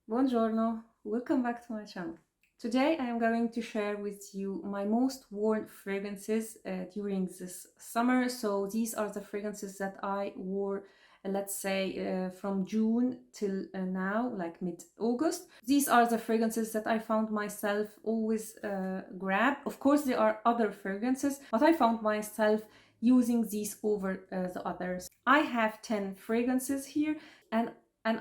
Buongiorno, welcome back to my channel. Today I am going to share with you my most worn fragrances during this summer. So these are the fragrances that I wore, let's say from June till now, like mid-August. These are the fragrances that I found myself always grab. Of course there are other fragrances, but I found myself using these over the others. I have 10 fragrances here, and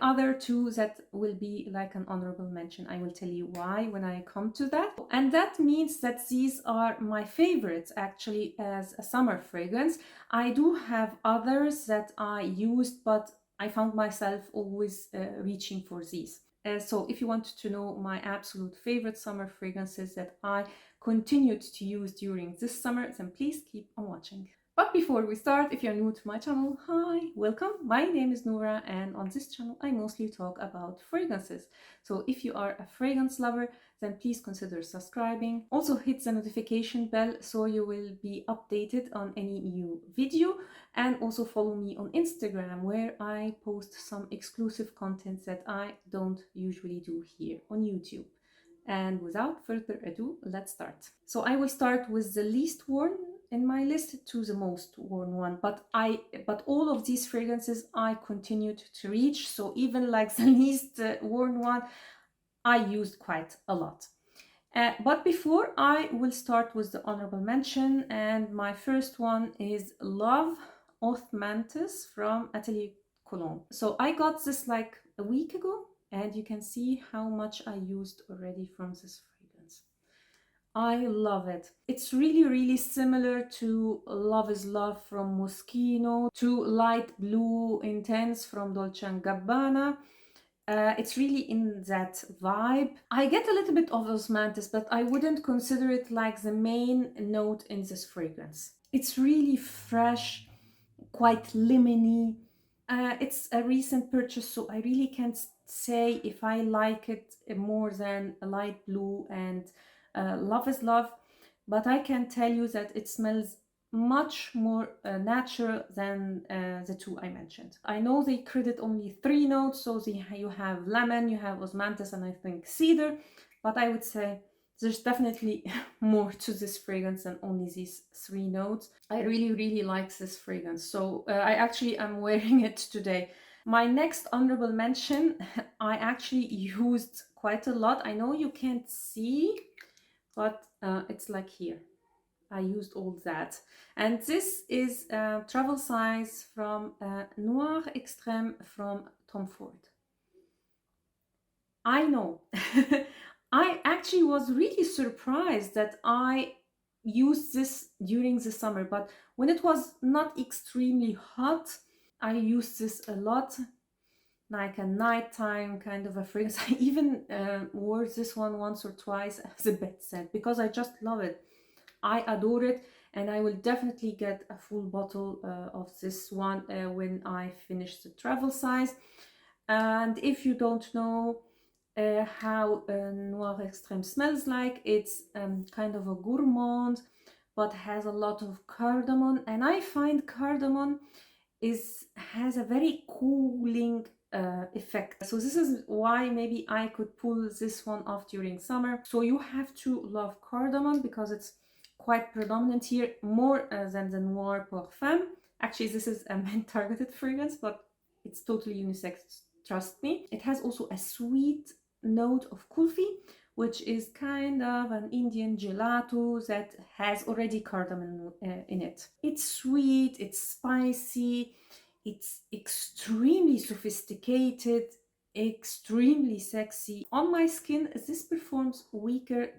other two that will be like an honorable mention. I will tell you why when I come to that. And that means that these are my favorites actually as a summer fragrance. I do have others that I used, but I found myself always reaching for these. So if you want to know my absolute favorite summer fragrances that I continued to use during this summer, then please keep on watching. But before we start, if you're new to my channel, hi, welcome. My name is Noura, and on this channel I mostly talk about fragrances. So if you are a fragrance lover, then please consider subscribing. Also hit the notification bell so you will be updated on any new video, and also follow me on Instagram where I post some exclusive content that I don't usually do here on YouTube. And without further ado, let's start. So I will start with the least worn in my list to the most worn one, but all of these fragrances I continued to reach. So even like the least worn one, I used quite a lot. But before, I will start with the honorable mention, and my first one is Love Osmanthus from Atelier Cologne. So I got this like a week ago, and you can see how much I used already from this fragrance. I love it. It's really similar to Love is Love from Moschino, to Light Blue Intense from Dolce & Gabbana. It's really in that vibe. I get a little bit of osmanthus, but I wouldn't consider it like the main note in this fragrance. It's really fresh, quite lemony. It's a recent purchase, so I really can't say if I like it more than a Light Blue and Love is Love, but I can tell you that it smells much more natural than the two I mentioned. I know they credit only 3 notes, so you have lemon, you have osmanthus, and I think cedar, but I would say there's definitely more to this fragrance than only these 3 notes. I really like this fragrance, so I actually am wearing it today. My next honorable mention, I actually used quite a lot. I know you can't see, but it's like here. I used all that. And this is travel size from Noir Extreme from Tom Ford. I know. I actually was really surprised that I used this during the summer, but when it was not extremely hot, I used this a lot, like a nighttime kind of a fragrance. I even wore this one once or twice as a bed scent because I just love it. I adore it, and I will definitely get a full bottle of this one when I finish the travel size. And if you don't know how Noir Extreme smells like, it's kind of a gourmand, but has a lot of cardamom, and I find cardamom has a very cooling effect. So this is why maybe I could pull this one off during summer. So you have to love cardamom because it's quite predominant here, more than the Noir Parfum. Actually, this is a men targeted fragrance, but it's totally unisex, trust me. It has also a sweet note of kulfi, which is kind of an Indian gelato that has already cardamom in it. It's sweet, it's spicy, it's extremely sophisticated, extremely sexy. On my skin, this performs weaker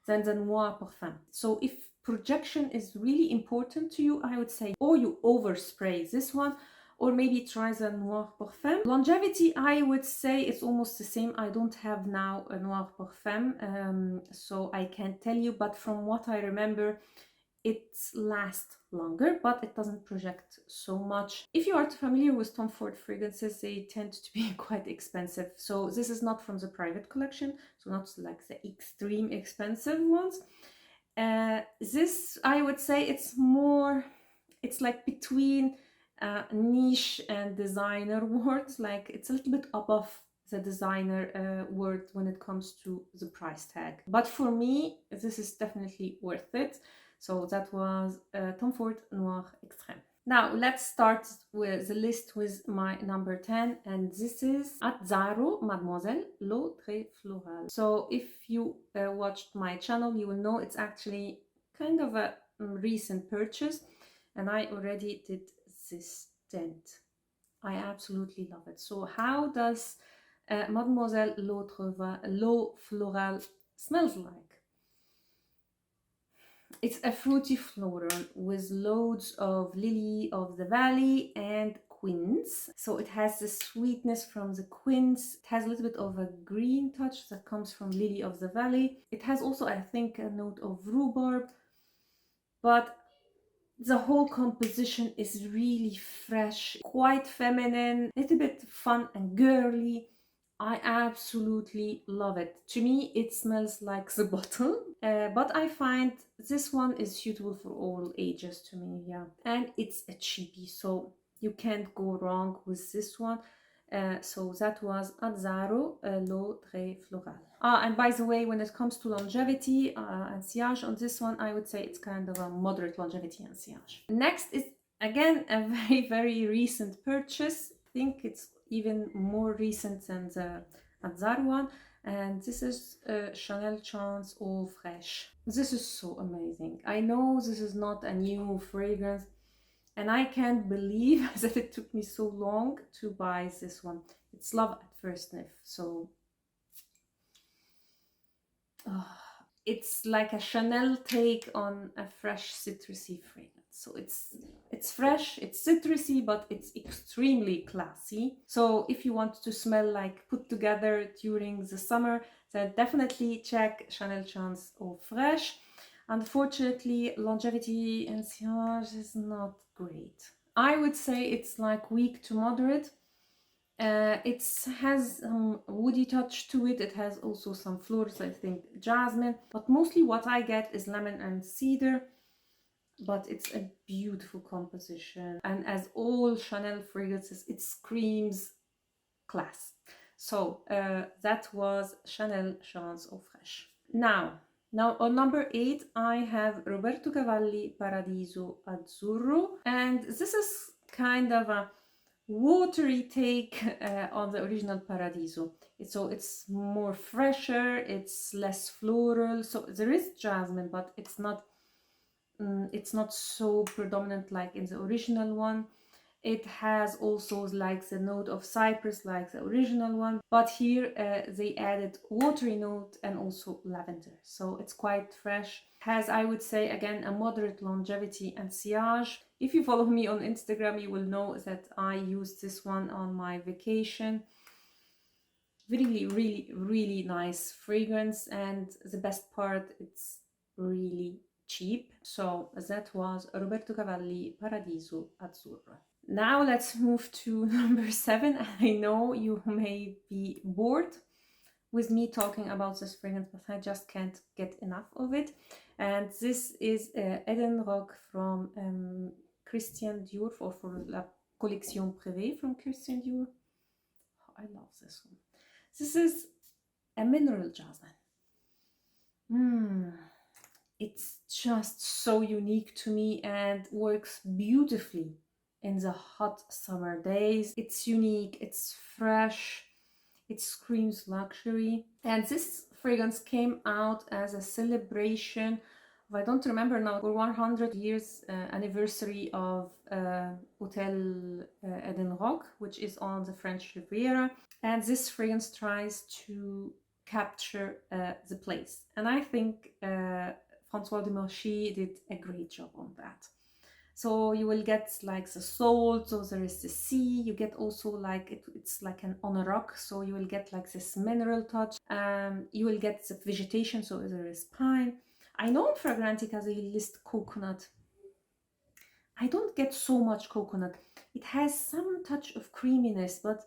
than the Noir Parfum. So if projection is really important to you, I would say, or you overspray this one, or maybe try the Noir Parfum. Longevity, I would say it's almost the same. I don't have now a Noir Parfum, so I can't tell you, but from what I remember, it lasts longer, but it doesn't project so much. If you are familiar with Tom Ford fragrances, they tend to be quite expensive. So this is not from the private collection, so not like the extreme expensive ones. This, I would say, it's like between niche and designer words, like it's a little bit above the designer word when it comes to the price tag. But for me, this is definitely worth it. So that was Tom Ford Noir Extrême. Now let's start with the list with my number 10, and this is Azzaro Mademoiselle L'eau très florale. So if you watched my channel, you will know it's actually kind of a recent purchase, and I already did this scent. I absolutely love it. So how does Mademoiselle L'eau florale smells like? It's a fruity floral with loads of lily of the valley and quince. So it has the sweetness from the quince. It has a little bit of a green touch that comes from lily of the valley. It has also, I think, a note of rhubarb, but the whole composition is really fresh, quite feminine, a little bit fun and girly. I absolutely love it. To me, it smells like the bottle, but I find this one is suitable for all ages to me, yeah. And it's a cheapie, so you can't go wrong with this one. So that was Azzaro L'eau très florale. And by the way, when it comes to longevity and sillage on this one, I would say it's kind of a moderate longevity and sillage. Next is again a very, very recent purchase. I think it's even more recent than the Azzaro one, and this is Chanel Chance Eau Fraiche. This is so amazing. I know this is not a new fragrance, and I can't believe that it took me so long to buy this one. It's love at first sniff. So it's like a Chanel take on a fresh citrusy fragrance. So it's fresh, it's citrusy, but it's extremely classy. So if you want to smell like put together during the summer, then definitely check Chanel Chance Eau Fraiche. Unfortunately, longevity and sillage is not great. I would say it's like weak to moderate. It has woody touch to it. It has also some florals, I think jasmine, but mostly what I get is lemon and cedar. But it's a beautiful composition, and as all Chanel fragrances, it screams class. So that was Chanel Chance Eau Fraiche. Now on number 8, I have Roberto Cavalli Paradiso Azzurro, and this is kind of a watery take on the original Paradiso. So it's more fresher, it's less floral, so there is jasmine, but it's not so predominant like in the original one. It has also like the note of cypress like the original one, but here they added watery note and also lavender, so it's quite fresh. Has, I would say, again, a moderate longevity and sillage. If you follow me on Instagram, you will know that I used this one on my vacation. Really, really, really nice fragrance, and the best part, it's really cheap. So that was Roberto Cavalli Paradiso Azzurro. Now let's move to number 7. I know you may be bored with me talking about this fragrance, but I just can't get enough of it. And this is Eden-Roc from Christian Dior, or for La Collection Privée from Christian Dior. Oh, I love this one. This is a mineral jasmine. It's just so unique to me and works beautifully in the hot summer days. It's unique, it's fresh, it screams luxury. And this fragrance came out as a celebration of, I don't remember now, for 100 years anniversary of Hotel Eden-Roc, which is on the French Riviera. And this fragrance tries to capture the place. And I think François de Marchy did a great job on that. So you will get like the salt, so there is the sea. You get also like, it's like on a rock, so you will get like this mineral touch. You will get the vegetation, so there is pine. I know in Fragrantica they list coconut. I don't get so much coconut. It has some touch of creaminess, but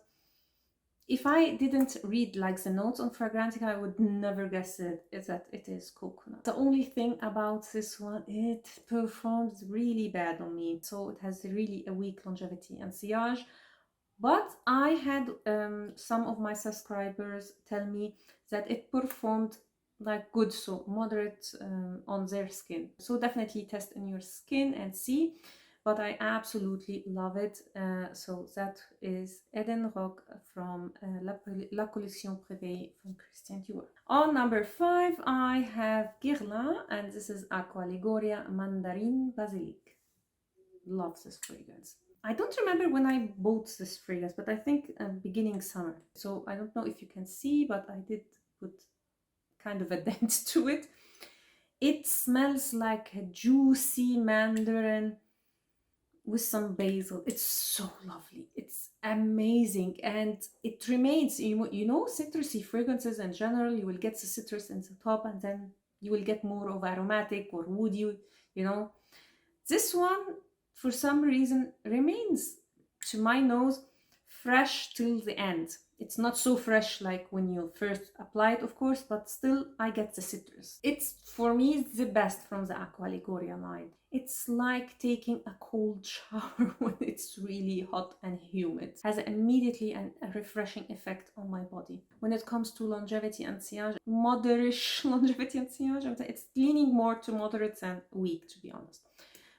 if I didn't read like the notes on Fragrantica, I would never guess that it is coconut. The only thing about this one, it performs really bad on me. So it has really a weak longevity and sillage, But I had some of my subscribers tell me that it performed like good, so moderate on their skin. So definitely test in your skin and see. But I absolutely love it. So that is Eden-Roc from La Collection Privée from Christian Dior. On number 5, I have Guerlain, and this is Aqua, Allegoria, Mandarin, Basilic. Love this fragrance. I don't remember when I bought this fragrance, but I think beginning summer. So I don't know if you can see, but I did put kind of a dent to it. It smells like a juicy mandarin with some basil. It's so lovely. It's amazing, and it remains, you know, citrusy fragrances in general, you will get the citrus in the top, and then you will get more of aromatic or woody, you know. This one, for some reason, remains, to my nose, fresh till the end. It's not so fresh like when you first apply it, of course, but still I get the citrus. It's, for me, the best from the Aqua Allegoria line. It's like taking a cold shower when it's really hot and humid. It has immediately a refreshing effect on my body. When it comes to longevity and sillage, moderate longevity and sillage, it's leaning more to moderate than weak, to be honest.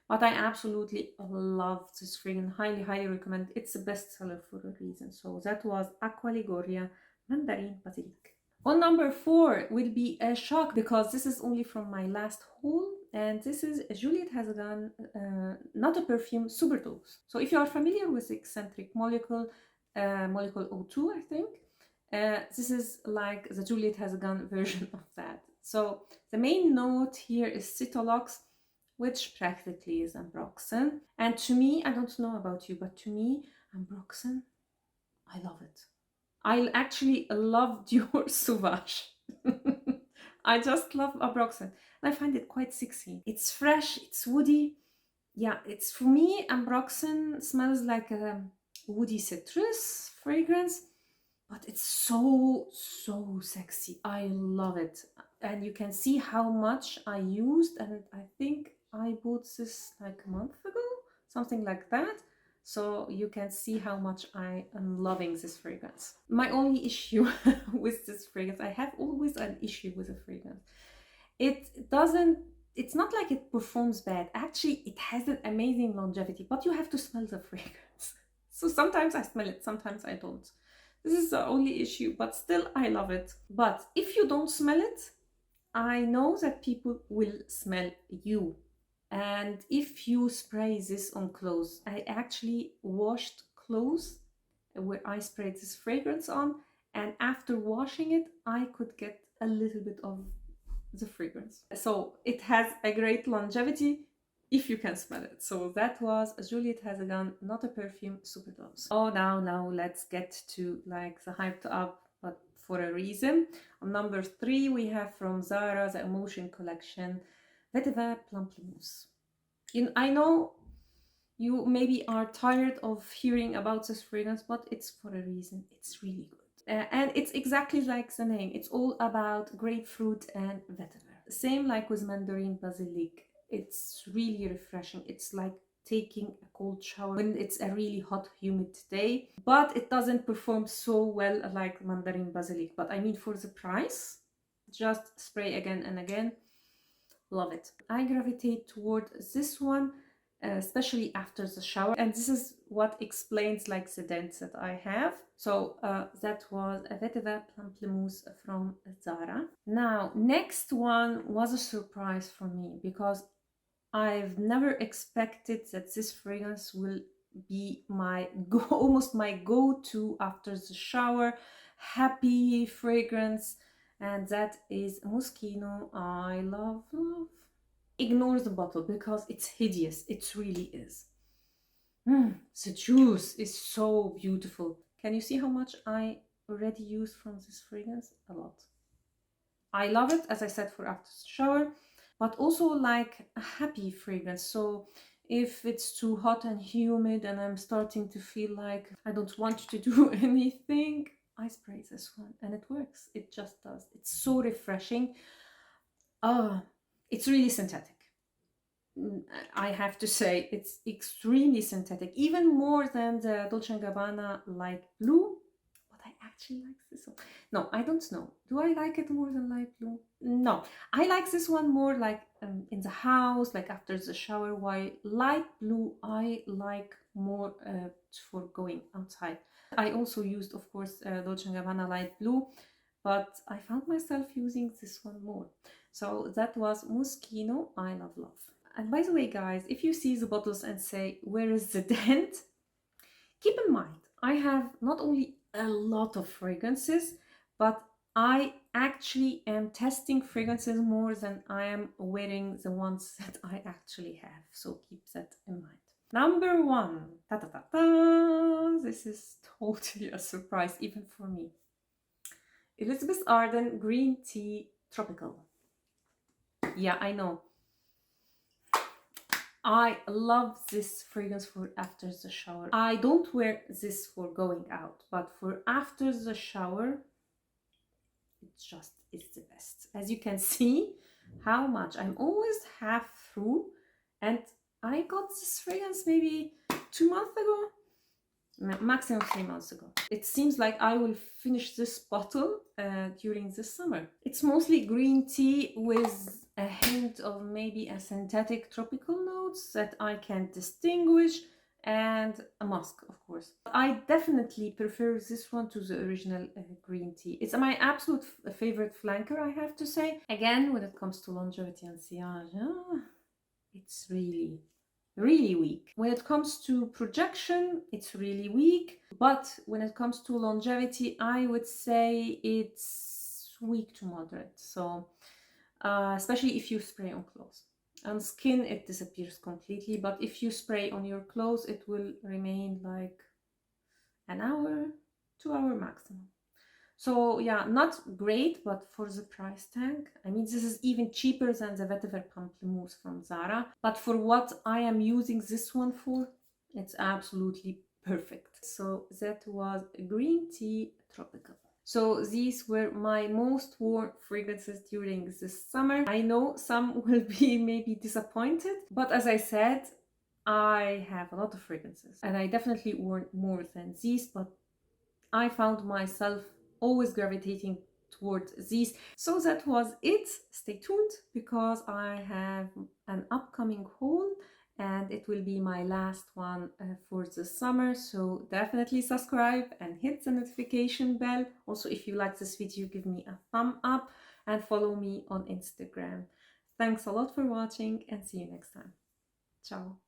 But I absolutely love this fragrance, highly recommend. It's a bestseller for a reason. So that was Aqua Allegoria Mandarin Basilic. On number 4 will be a shock, because this is only from my last haul, and this is Juliette has gone not a perfume, Superdose. So if you are familiar with eccentric molecule, molecule O2, I think, this is like the Juliette has gone version of that. So the main note here is Cytolox, which practically is ambroxan. And to me, I don't know about you, but to me, ambroxan, I love it. I actually love Dior Sauvage. I just love ambroxan. And I find it quite sexy. It's fresh, it's woody. Yeah, it's, for me, ambroxan smells like a woody citrus fragrance, but it's so sexy. I love it. And you can see how much I used, and I think I bought this like a month ago, something like that. So you can see how much I am loving this fragrance. My only issue with this fragrance, I have always an issue with a fragrance. It's not like it performs bad. Actually, it has an amazing longevity, but you have to smell the fragrance. So sometimes I smell it, sometimes I don't. This is the only issue, but still I love it. But if you don't smell it, I know that people will smell you. And if you spray this on clothes, I actually washed clothes where I sprayed this fragrance on, and after washing it, I could get a little bit of the fragrance. So it has a great longevity if you can smell it. So that was Juliette Has a Gun, not a perfume, Superdose. Oh, now let's get to like the hyped up, but for a reason. On number 3, we have from Zara, the Emotion collection, Vetiver Pamplemousse. I know you maybe are tired of hearing about this fragrance, but it's for a reason. It's really good. And it's exactly like the name. It's all about grapefruit and vetiver. Same like with Mandarin Basilic. It's really refreshing. It's like taking a cold shower when it's a really hot, humid day. But it doesn't perform so well like Mandarin Basilic. But I mean, for the price, just spray again and again. Love it. I gravitate toward this one, especially after the shower, and this is what explains like the dents that I have. So that was a Vetiver Pamplemousse from Zara. Now, next one was a surprise for me, because I've never expected that this fragrance will be my almost my go-to after the shower, happy fragrance. And that is Moschino. I love. Ignore the bottle because it's hideous. It really is. The juice is so beautiful. Can you see how much I already used from this fragrance? A lot. I love it, as I said, for after the shower, but also like a happy fragrance. So if it's too hot and humid and I'm starting to feel like I don't want to do anything, I spray this one and it works. It just does. It's so refreshing. It's really synthetic. I have to say it's extremely synthetic, even more than the Dolce & Gabbana light blue. But I actually like this one. No, I don't know. Do I like it more than light blue? No, I like this one more like in the house, like after the shower, while light blue I like more for going outside. I also used, of course, Dolce & Gabbana light blue, but I found myself using this one more. So that was Moschino, I Love Love. And by the way, guys, if you see the bottles and say, where is the dent? Keep in mind, I have not only a lot of fragrances, but I actually am testing fragrances more than I am wearing the ones that I actually have. So keep that in mind. Number one, ta ta ta ta. This is totally a surprise, even for me. Elizabeth Arden Green Tea Tropical. Yeah, I know. I love this fragrance for after the shower. I don't wear this for going out, but for after the shower, it just is the best. As you can see, how much I'm always half through, and I got this fragrance maybe 2 months ago, maximum 3 months ago. It seems like I will finish this bottle during the summer. It's mostly green tea with a hint of maybe a synthetic tropical notes that I can distinguish, and a musk, of course. I definitely prefer this one to the original green tea. It's my absolute favorite flanker, I have to say. Again, when it comes to longevity and sillage, it's really weak. When it comes to projection, it's really weak. But when it comes to longevity, I would say it's weak to moderate. So especially if you spray on clothes. On skin, it disappears completely. But if you spray on your clothes, it will remain like an hour, 2 hour maximum. So yeah, not great, but for the price tag, I mean, this is even cheaper than the Vetiver Pamplemousse from Zara. But for what I am using this one for, it's absolutely perfect. So that was Green Tea Tropical. So these were my most worn fragrances during this summer. I know some will be maybe disappointed, but as I said, I have a lot of fragrances and I definitely wore more than these, but I found myself always gravitating towards these. So that was it. Stay tuned because I have an upcoming haul and it will be my last one for the summer. So definitely subscribe and hit the notification bell. Also, if you like this video, give me a thumb up and follow me on Instagram. Thanks a lot for watching and see you next time. Ciao.